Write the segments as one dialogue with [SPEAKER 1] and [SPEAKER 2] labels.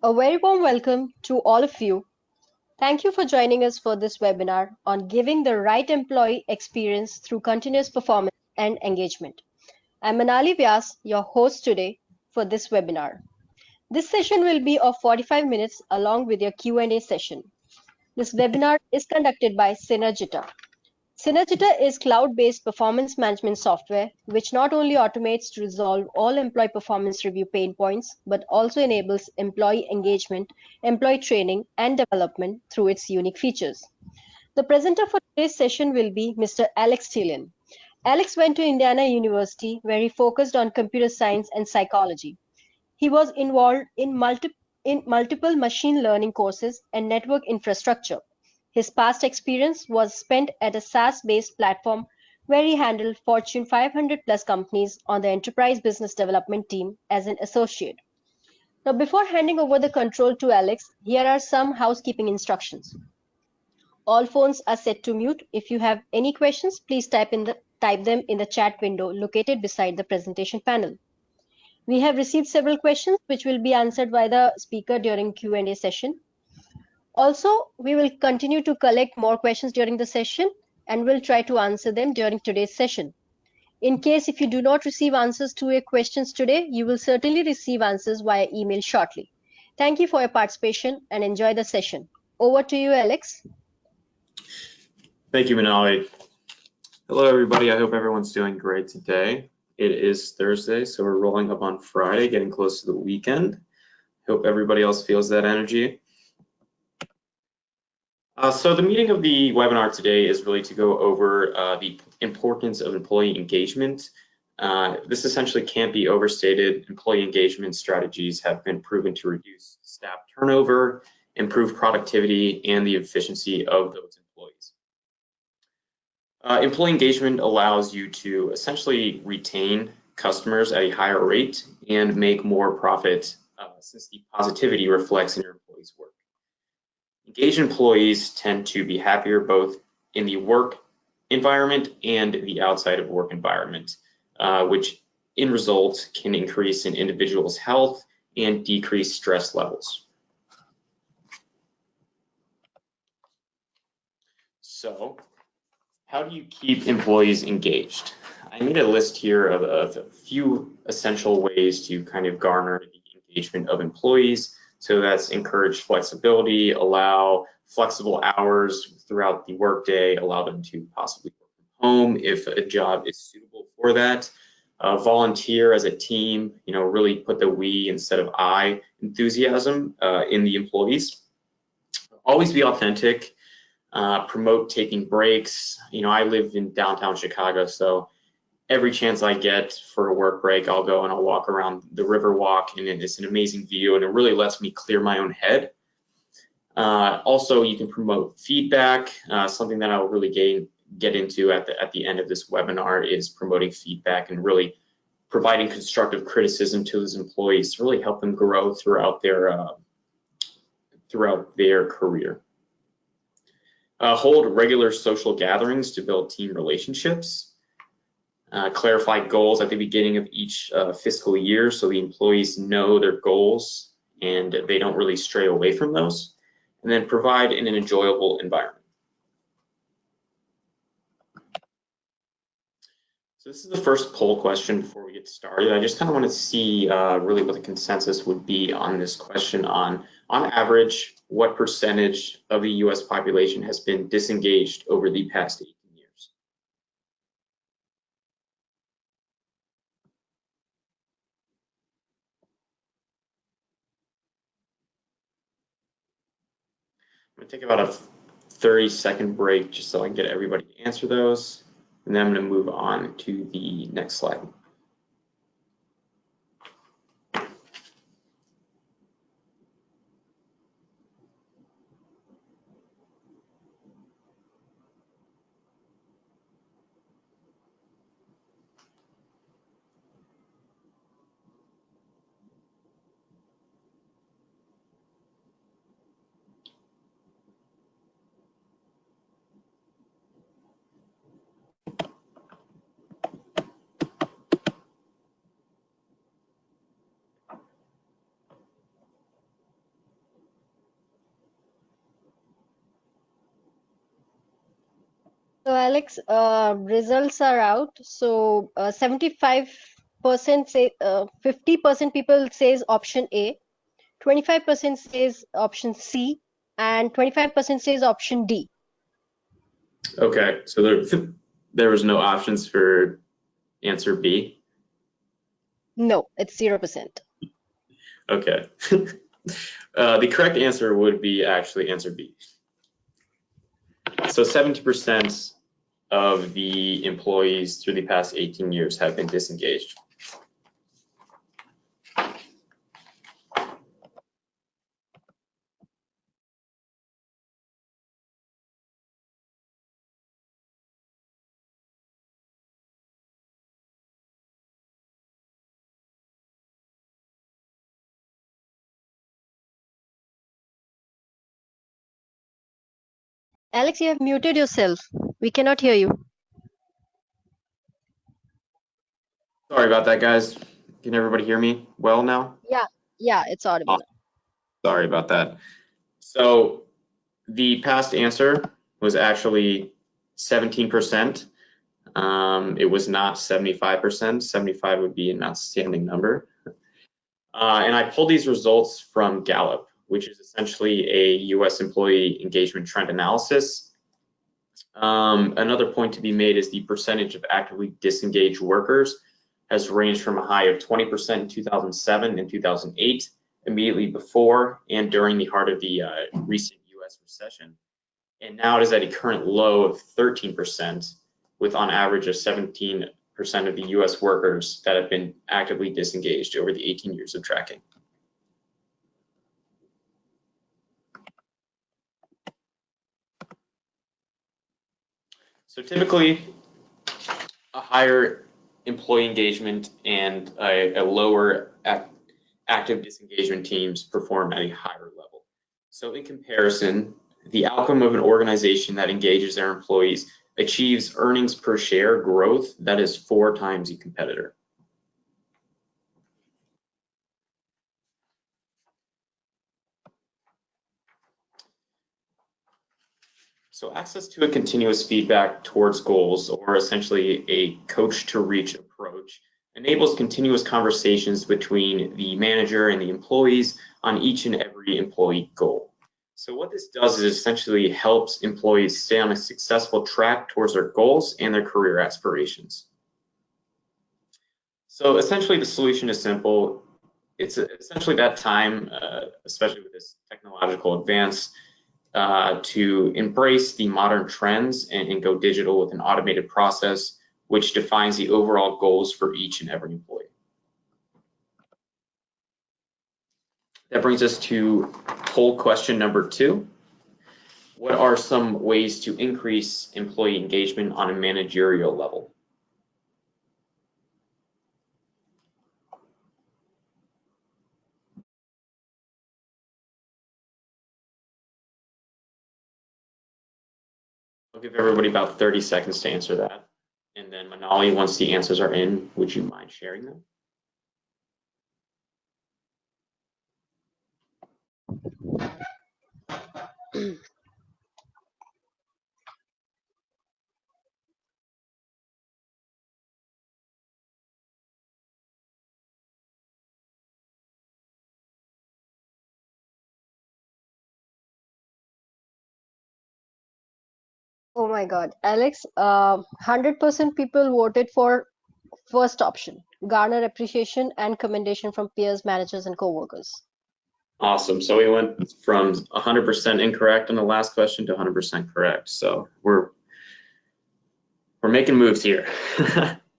[SPEAKER 1] A very warm welcome to all of you. Thank you for joining us for this webinar on giving the right employee experience through continuous performance and engagement. I'm Manali Vyas, your host today for this webinar. This session will be of 45 minutes along with your Q&A session. This webinar is conducted by Synergita. Synergita is cloud-based performance management software which not only automates to resolve all employee performance review pain points, but also enables employee engagement, employee training, and development through its unique features. The presenter for today's session will be Mr. Alex Stilian. Alex went to Indiana University where he focused on computer science and psychology. He was involved in multiple machine learning courses and network infrastructure. His past experience was spent at a SaaS-based platform where he handled Fortune 500 plus companies on the enterprise business development team as an associate. Now, before handing over the control to Alex, here are some housekeeping instructions. All phones are set to mute. If you have any questions, please type them in the chat window located beside the presentation panel. We have received several questions which will be answered by the speaker during Q&A session. Also, we will continue to collect more questions during the session and will try to answer them during today's session. In case if you do not receive answers to your questions today, you will certainly receive answers via email shortly. Thank you for your participation and enjoy the session. Over to you, Alex.
[SPEAKER 2] Thank you, Manali. Hello, everybody. I hope everyone's doing great today. It is Thursday, so we're rolling up on Friday, getting close to the weekend. Hope everybody else feels that energy. So the meaning of the webinar today is really to go over the importance of employee engagement. This essentially can't be overstated. Employee engagement strategies have been proven to reduce staff turnover, improve productivity, and the efficiency of those employees. Employee engagement allows you to essentially retain customers at a higher rate and make more profit since the positivity reflects in your employees' work. Engaged employees tend to be happier both in the work environment and the outside of work environment, which in result can increase an individual's health and decrease stress levels. So, how do you keep employees engaged? I made a list here of a few essential ways to kind of garner the engagement of employees. So that's encourage flexibility, allow flexible hours throughout the workday, allow them to possibly work from home if a job is suitable for that. Volunteer as a team, really put the we instead of I enthusiasm in the employees. Always be authentic. Promote taking breaks. I live in downtown Chicago, so every chance I get for a work break, I'll go and I'll walk around the river walk, and it's an amazing view, and it really lets me clear my own head. Also, you can promote feedback. Something that I'll really get into at the end of this webinar is promoting feedback and really providing constructive criticism to those employees to really help them grow throughout their career. Hold regular social gatherings to build team relationships. Clarify goals at the beginning of each fiscal year so the employees know their goals and they don't really stray away from those. And then provide in an enjoyable environment. So this is the first poll question before we get started. I just kind of want to see really what the consensus would be on this question on average, what percentage of the US population has been disengaged over the past 18 years? I'm going to take about a 30-second break just so I can get everybody to answer those. And then I'm going to move on to the next slide.
[SPEAKER 1] So Alex, results are out. So 75% say 50% people says option A, 25% says option C, and 25% says option D.
[SPEAKER 2] Okay, so there was no options for answer B.
[SPEAKER 1] No, it's 0%.
[SPEAKER 2] Okay. The correct answer would be actually answer B. So 70% of the employees through the past 18 years have been disengaged.
[SPEAKER 1] Alex, you have muted yourself. We cannot hear you.
[SPEAKER 2] Sorry about that, guys. Can everybody hear me well now?
[SPEAKER 1] Yeah, yeah, it's audible
[SPEAKER 2] Awesome. Sorry about that. So the past answer was actually 17%. It was not 75%. 75 would be an outstanding number. And I pulled these results from Gallup, which is essentially a US employee engagement trend analysis. Another point to be made is the percentage of actively disengaged workers has ranged from a high of 20% in 2007 and 2008, immediately before and during the heart of the recent US recession. And now it is at a current low of 13%, with on average of 17% of the US workers that have been actively disengaged over the 18 years of tracking. So typically, a higher employee engagement and a lower active disengagement teams perform at a higher level. So in comparison, the outcome of an organization that engages their employees achieves earnings per share growth that is 4 times the competitor. So access to a continuous feedback towards goals, or essentially a coach to reach approach, enables continuous conversations between the manager and the employees on each and every employee goal. So what this does is essentially helps employees stay on a successful track towards their goals and their career aspirations. So essentially the solution is simple. It's essentially that time, especially with this technological advance, to embrace the modern trends and go digital with an automated process, which defines the overall goals for each and every employee. That brings us to poll question number 2. What are some ways to increase employee engagement on a managerial level? I'll give everybody about 30 seconds to answer that. And then Manali, once the answers are in, would you mind sharing them?
[SPEAKER 1] Oh my God, Alex, 100% people voted for first option, garner appreciation and commendation from peers, managers, and coworkers.
[SPEAKER 2] Awesome. So we went from 100% incorrect on the last question to 100% correct. So we're making moves here.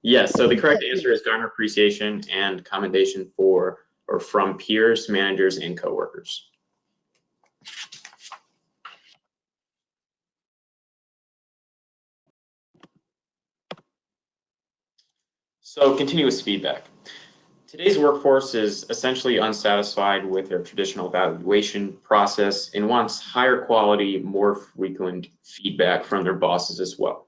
[SPEAKER 2] Yes, so the correct answer is garner appreciation and commendation for or from peers, managers, and coworkers. So continuous feedback. Today's workforce is essentially unsatisfied with their traditional evaluation process and wants higher quality, more frequent feedback from their bosses as well.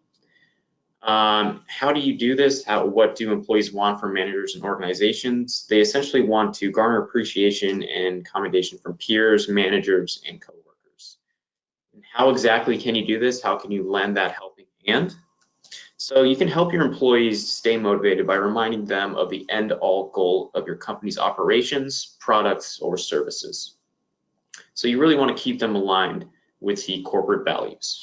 [SPEAKER 2] How do you do this? What do employees want from managers and organizations? They essentially want to garner appreciation and commendation from peers, managers, and coworkers. And how exactly can you do this? How can you lend that helping and. So you can help your employees stay motivated by reminding them of the end-all goal of your company's operations, products, or services. So you really want to keep them aligned with the corporate values.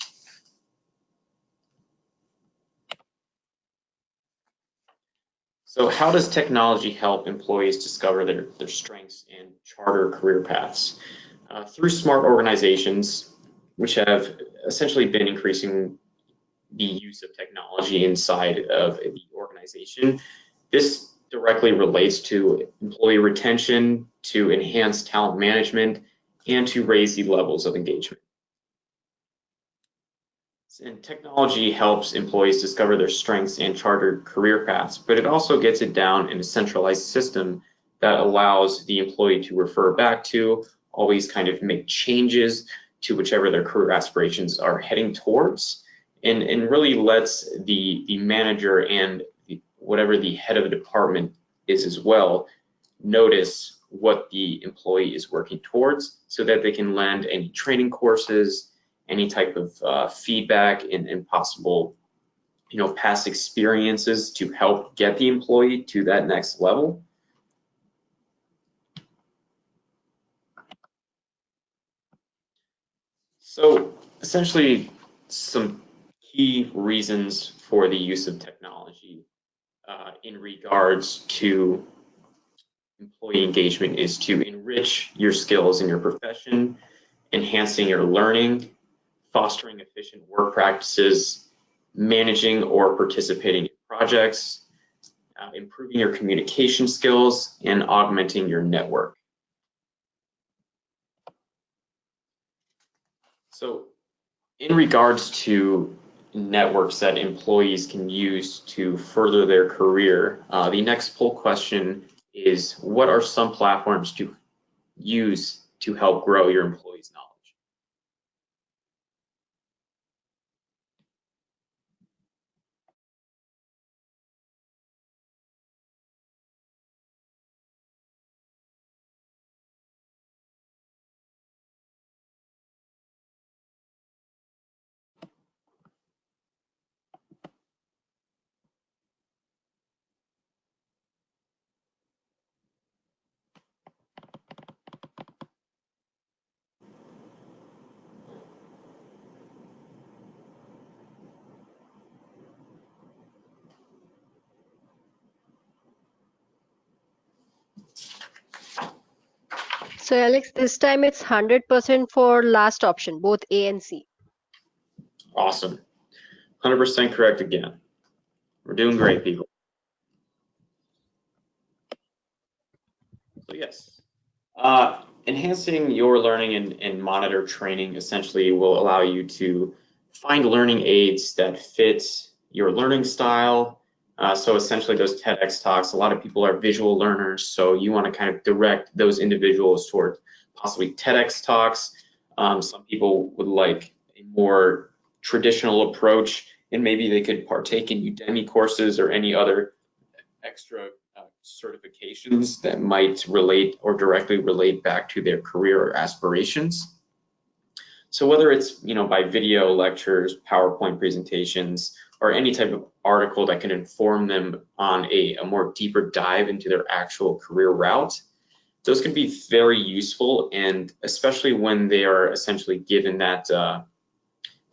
[SPEAKER 2] So how does technology help employees discover their strengths and charter career paths? Through smart organizations, which have essentially been increasing the use of technology inside of the organization. This directly relates to employee retention, to enhance talent management, and to raise the levels of engagement. And technology helps employees discover their strengths and charter career paths, but it also gets it down in a centralized system that allows the employee to refer back to, always kind of make changes to whichever their career aspirations are heading towards, and really lets the manager and whatever the head of a department is as well notice what the employee is working towards so that they can lend any training courses, any type of feedback and possible past experiences to help get the employee to that next level. So essentially some key reasons for the use of technology in regards to employee engagement is to enrich your skills in your profession, enhancing your learning, fostering efficient work practices, managing or participating in projects, improving your communication skills, and augmenting your network. So in regards to networks that employees can use to further their career, the next poll question is, what are some platforms to use to help grow your employees' knowledge?
[SPEAKER 1] So Alex, this time it's 100% for last option, both A and C.
[SPEAKER 2] Awesome. 100% correct again. We're doing great, people. So yes, enhancing your learning and monitor training essentially will allow you to find learning aids that fit your learning style. So essentially those TEDx talks, a lot of people are visual learners, so you want to kind of direct those individuals toward possibly TEDx talks. Some people would like a more traditional approach, and maybe they could partake in Udemy courses or any other extra certifications that might relate or directly relate back to their career or aspirations. So whether it's by video lectures, PowerPoint presentations, or any type of article that can inform them on a more deeper dive into their actual career route, those can be very useful, and especially when they are essentially given that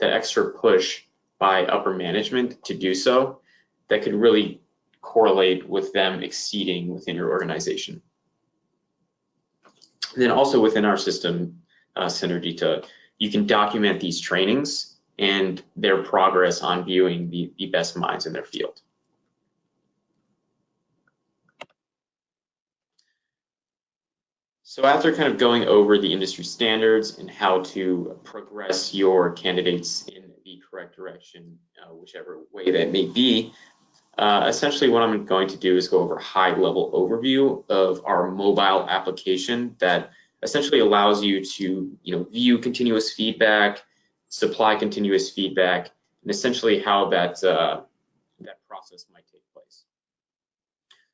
[SPEAKER 2] extra push by upper management to do so, that could really correlate with them exceeding within your organization. And then also within our system, Synergita, you can document these trainings and their progress on viewing the best minds in their field. So after kind of going over the industry standards and how to progress your candidates in the correct direction, whichever way that may be, essentially what I'm going to do is go over a high-level overview of our mobile application that essentially allows you to view continuous feedback, supply continuous feedback, and essentially how that process might take place.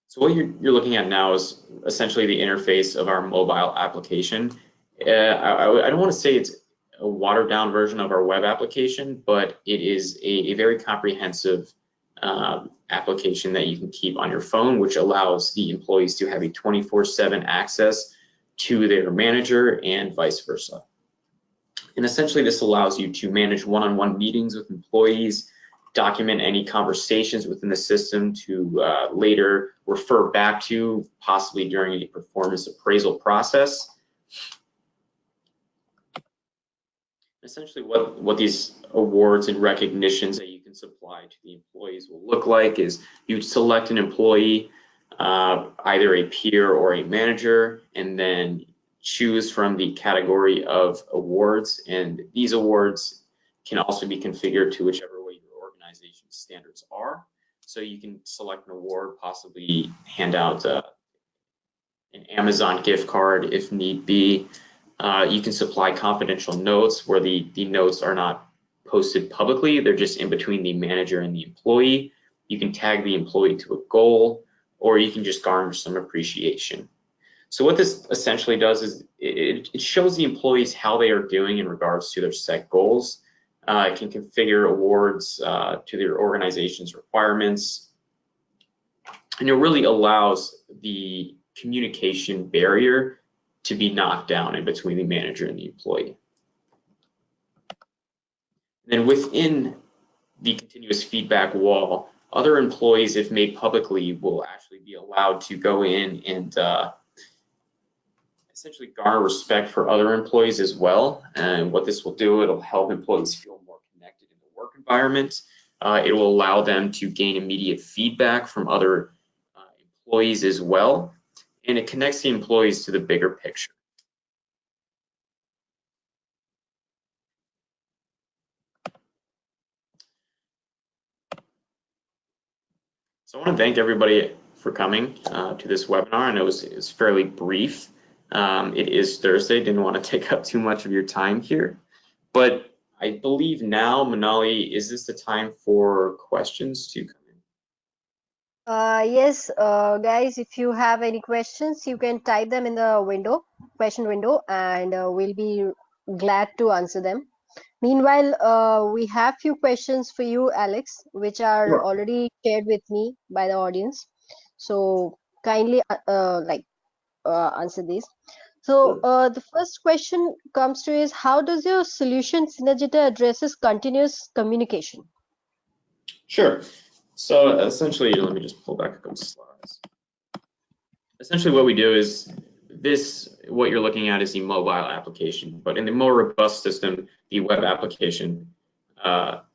[SPEAKER 2] So what you're looking at now is essentially the interface of our mobile application. I don't want to say it's a watered down version of our web application, but it is a very comprehensive application that you can keep on your phone, which allows the employees to have a 24/7 access to their manager and vice versa. And essentially this allows you to manage one-on-one meetings with employees, document any conversations within the system to later refer back to, possibly during a performance appraisal process. Essentially what these awards and recognitions that you can supply to the employees will look like is you'd select an employee, either a peer or a manager, and then choose from the category of awards. And these awards can also be configured to whichever way your organization's standards are. So you can select an award, possibly hand out an Amazon gift card if need be. You can supply confidential notes where the notes are not posted publicly, they're just in between the manager and the employee. You can tag the employee to a goal, or you can just garner some appreciation. So what this essentially does is it shows the employees how they are doing in regards to their set goals. It can configure awards to their organization's requirements, and it really allows the communication barrier to be knocked down in between the manager and the employee. Then within the continuous feedback wall, other employees, if made publicly, will actually be allowed to go in and essentially garner respect for other employees as well. And what this will do, it'll help employees feel more connected in the work environment. It will allow them to gain immediate feedback from other employees as well. And it connects the employees to the bigger picture. So I want to thank everybody for coming to this webinar. I know it was fairly brief. It is Thursday, didn't want to take up too much of your time here. But I believe now, Manali, is this the time for questions to come in?
[SPEAKER 1] Yes, guys, if you have any questions, you can type them in the question window, and we'll be glad to answer them. Meanwhile, we have few questions for you, Alex, which are
[SPEAKER 2] Sure.
[SPEAKER 1] already shared with me by the audience. So kindly answer these. So
[SPEAKER 2] Sure.
[SPEAKER 1] the first question comes to is, how does your solution Synergita addresses continuous communication?
[SPEAKER 2] Sure. So essentially, let me just pull back a couple slides. Essentially what we do is what you're looking at is the mobile application, but in the more robust system, the web application,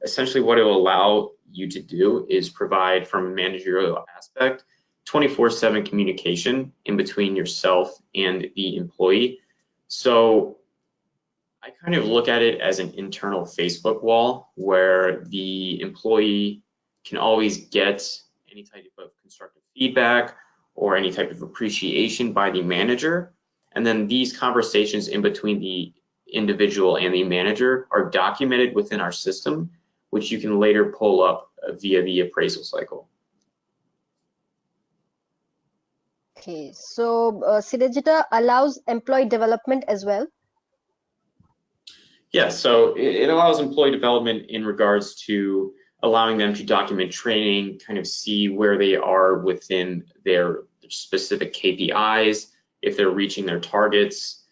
[SPEAKER 2] essentially what it will allow you to do is provide, from a managerial aspect, 24/7 communication in between yourself and the employee. So I kind of look at it as an internal Facebook wall where the employee can always get any type of constructive feedback or any type of appreciation by the manager. And then these conversations in between the individual and the manager are documented within our system, which you can later pull up via the appraisal cycle.
[SPEAKER 1] Okay, so Synergita allows employee development as well.
[SPEAKER 2] Yeah, so it allows employee development in regards to allowing them to document training, kind of see where they are within their specific KPIs, if they're reaching their targets.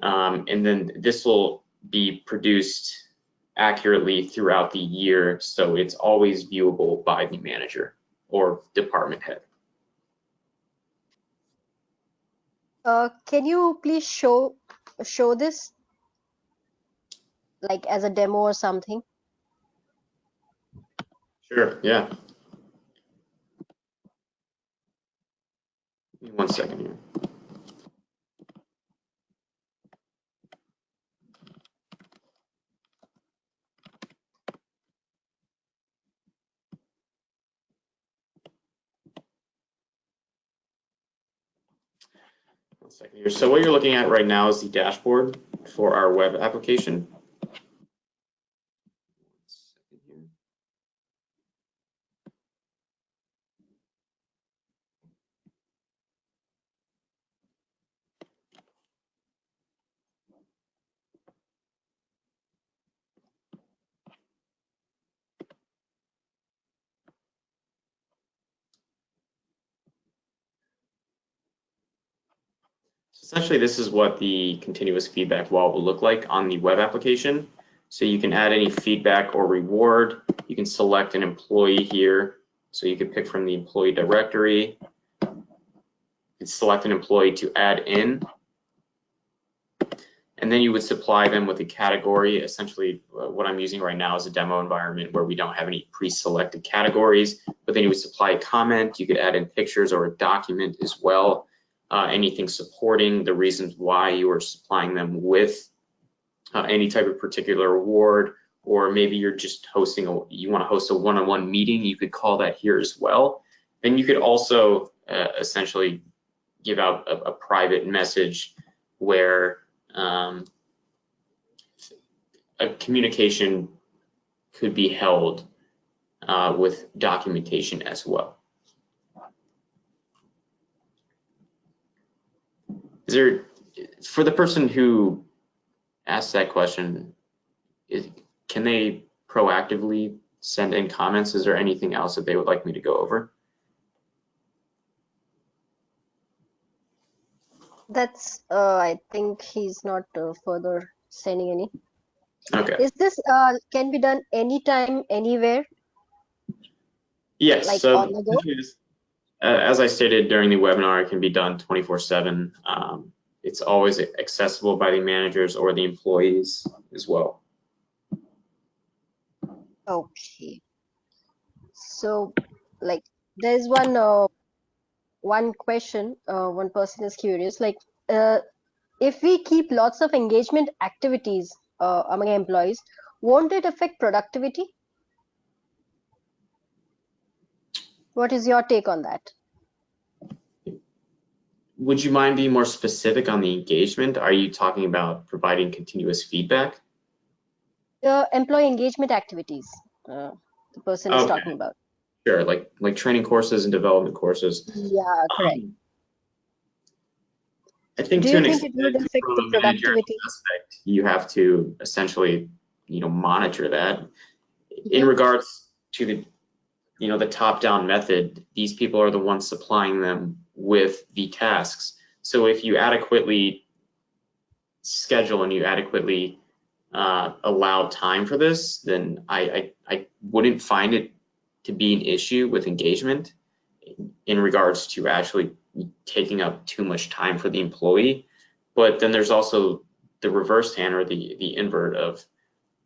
[SPEAKER 2] And then this will be produced accurately throughout the year, so it's always viewable by the manager or department head.
[SPEAKER 1] Can you please show this like as a demo or something?
[SPEAKER 2] Sure, yeah. Give me 1 second here. 1 second here. So what you're looking at right now is the dashboard for our web application. 1 second here. Essentially, this is what the continuous feedback wall will look like on the web application. So you can add any feedback or reward. You can select an employee here. So you can pick from the employee directory. You can select an employee to add in. And then you would supply them with a category. Essentially, what I'm using right now is a demo environment where we don't have any pre-selected categories, but then you would supply a comment. You could add in pictures or a document as well. Anything supporting the reasons why you are supplying them with any type of particular award, or maybe you're just you want to host a one-on-one meeting, you could call that here as well. And you could also essentially give out a private message where a communication could be held with documentation as well. Is there, for the person who asked that question, can they proactively send in comments? Is there anything else that they would like me to go over?
[SPEAKER 1] That's, I think he's not further sending any.
[SPEAKER 2] Okay.
[SPEAKER 1] Is this can be done anytime, anywhere,
[SPEAKER 2] Yes.
[SPEAKER 1] like
[SPEAKER 2] So
[SPEAKER 1] on the go?
[SPEAKER 2] as I stated during the webinar, it can be done 24/7. It's always accessible by the managers or the employees as well.
[SPEAKER 1] Okay. So, like, there's one question. One person is curious. Like, if we keep lots of engagement activities among employees, won't it affect productivity? What is your take on that?
[SPEAKER 2] Would you mind being more specific on the engagement? Are you talking about providing continuous feedback?
[SPEAKER 1] Employee engagement activities, the person is
[SPEAKER 2] Okay,
[SPEAKER 1] talking about.
[SPEAKER 2] sure. Like training courses and development courses.
[SPEAKER 1] Yeah, correct.
[SPEAKER 2] I think
[SPEAKER 1] Do
[SPEAKER 2] to
[SPEAKER 1] you
[SPEAKER 2] an
[SPEAKER 1] think it would
[SPEAKER 2] extent,
[SPEAKER 1] affect
[SPEAKER 2] from
[SPEAKER 1] the
[SPEAKER 2] a managerial
[SPEAKER 1] productivity?
[SPEAKER 2] aspect, you have to essentially, monitor that. In
[SPEAKER 1] Mhm.
[SPEAKER 2] regards to the top-down method, these people are the ones supplying them with the tasks. So if you adequately schedule and you adequately allow time for this, then I wouldn't find it to be an issue with engagement in regards to actually taking up too much time for the employee. But then there's also the reverse hand, or the invert of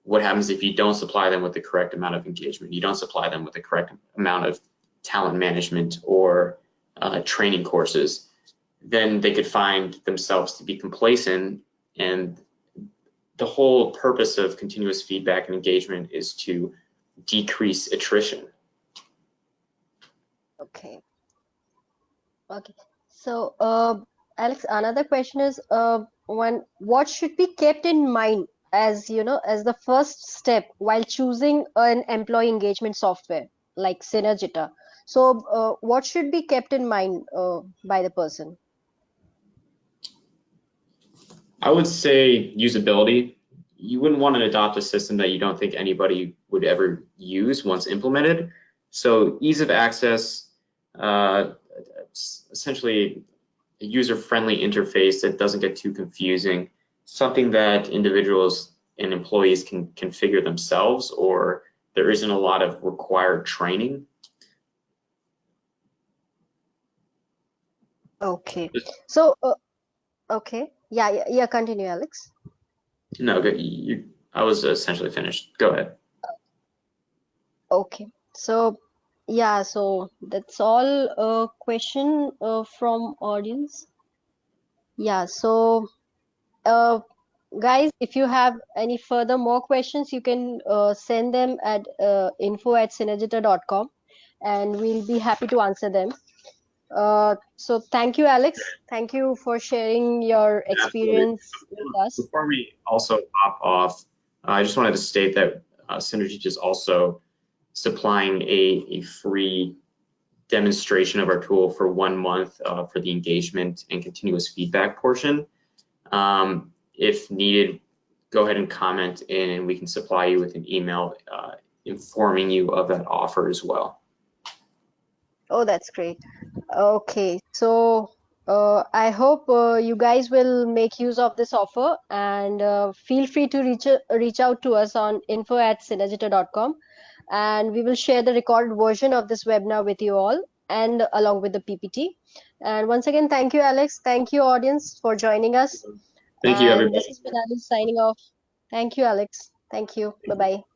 [SPEAKER 2] what happens if you don't supply them with the correct amount of engagement. You don't supply them with the correct amount of talent management or training courses. Then they could find themselves to be complacent, and the whole purpose of continuous feedback and engagement is to decrease attrition.
[SPEAKER 1] Okay. Okay. So, Alex, another question is, what should be kept in mind as, as the first step while choosing an employee engagement software like Synergita? So, what should be kept in mind by the person?
[SPEAKER 2] I would say usability. You wouldn't want to adopt a system that you don't think anybody would ever use once implemented. So ease of access, essentially a user-friendly interface that doesn't get too confusing, something that individuals and employees can configure themselves, or there isn't a lot of required training.
[SPEAKER 1] Okay. So, okay. Yeah, yeah, yeah, continue, Alex.
[SPEAKER 2] No, I was essentially finished. Go ahead.
[SPEAKER 1] Okay. So, yeah, so that's all question from audience. Yeah, so uh, guys, if you have any further more questions, you can send them at info@synergita.com, and we'll be happy to answer them. So thank you, Alex. Thank you for sharing your
[SPEAKER 2] Absolutely.
[SPEAKER 1] experience with us.
[SPEAKER 2] Before we also hop off, I just wanted to state that Synergita is also supplying a free demonstration of our tool for 1 month for the engagement and continuous feedback portion. If needed, go ahead and comment and we can supply you with an email informing you of that offer as well.
[SPEAKER 1] Oh, that's great. Okay, so I hope you guys will make use of this offer, and feel free to reach out to us on info@synergita.com, and we will share the recorded version of this webinar with you all and along with the PPT. And once again, thank you, Alex. Thank you, audience, for joining us.
[SPEAKER 2] Thank you,
[SPEAKER 1] And this
[SPEAKER 2] everybody.
[SPEAKER 1] is Minali signing off. Thank you, Alex. Thank you. Bye bye.